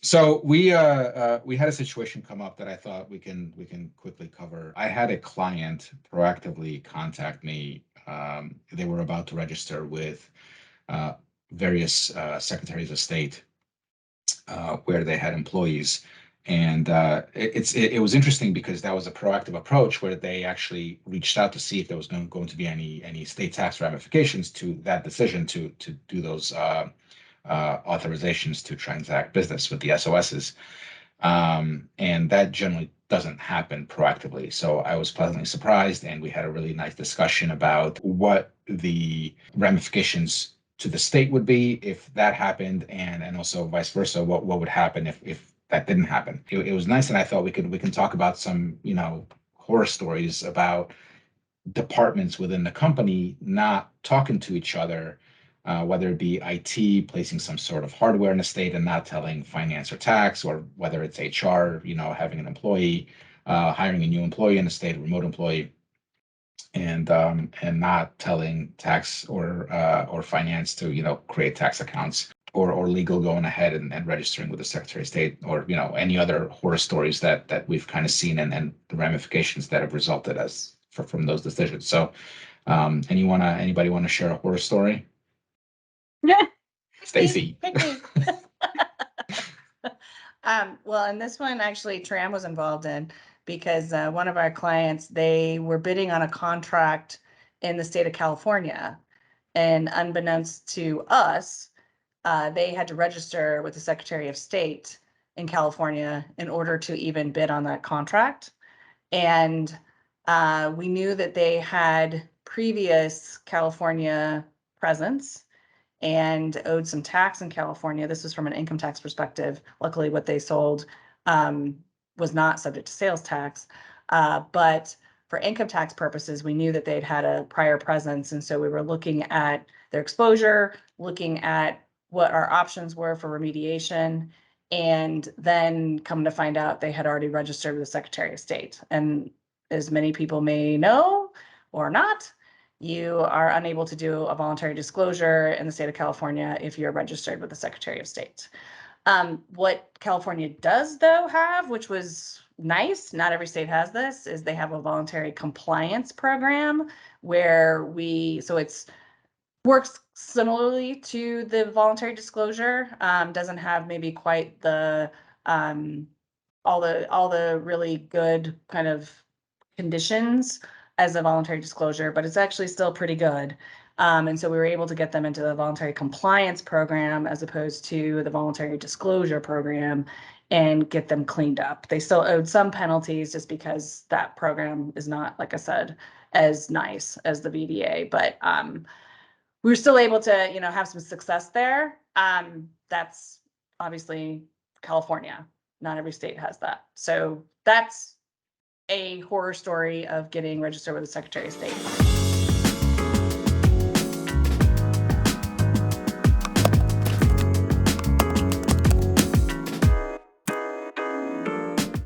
So we had a situation come up that I thought we can quickly cover. I had a client proactively contact me. They were about to register with uh, various secretaries of state where they had employees. And it was interesting because that was a proactive approach where they actually reached out to see if there was going to be any state tax ramifications to that decision to do those authorizations to transact business with the SOSs. And that generally doesn't happen proactively. So I was pleasantly surprised, and we had a really nice discussion about what the ramifications to the state would be if that happened, and also vice versa, what would happen if that didn't happen. It was nice, and I thought we can talk about some horror stories about departments within the company not talking to each other, whether it be IT placing some sort of hardware in the state and not telling finance or tax, or whether it's HR, having an employee, hiring a new employee in the state, a remote employee, and not telling tax or finance to create tax accounts. Or legal going ahead and registering with the Secretary of State, or any other horror stories that we've kind of seen, and the ramifications that have resulted from those decisions. So, anybody want to share a horror story? Stacey. Well, and this one actually Tram was involved in, because one of our clients, they were bidding on a contract in the state of California, and unbeknownst to us, they had to register with the Secretary of State in California in order to even bid on that contract. And we knew that they had previous California presence and owed some tax in California. This was from an income tax perspective. Luckily, what they sold was not subject to sales tax. But for income tax purposes, we knew that they'd had a prior presence. And so we were looking at their exposure, looking at what our options were for remediation, and then come to find out they had already registered with the Secretary of State. And as many people may know or not, you are unable to do a voluntary disclosure in the state of California if you're registered with the Secretary of State. What California does, though, have, which was nice, not every state has this, is they have a voluntary compliance program where so it's works similarly to the voluntary disclosure, doesn't have maybe quite the all the really good kind of conditions as a voluntary disclosure, but it's actually still pretty good. And so we were able to get them into the voluntary compliance program as opposed to the voluntary disclosure program, and get them cleaned up. They still owed some penalties just because that program is not, like I said, as nice as the VDA, but we were still able to, have some success there. That's obviously California. Not every state has that. So that's a horror story of getting registered with the Secretary of State.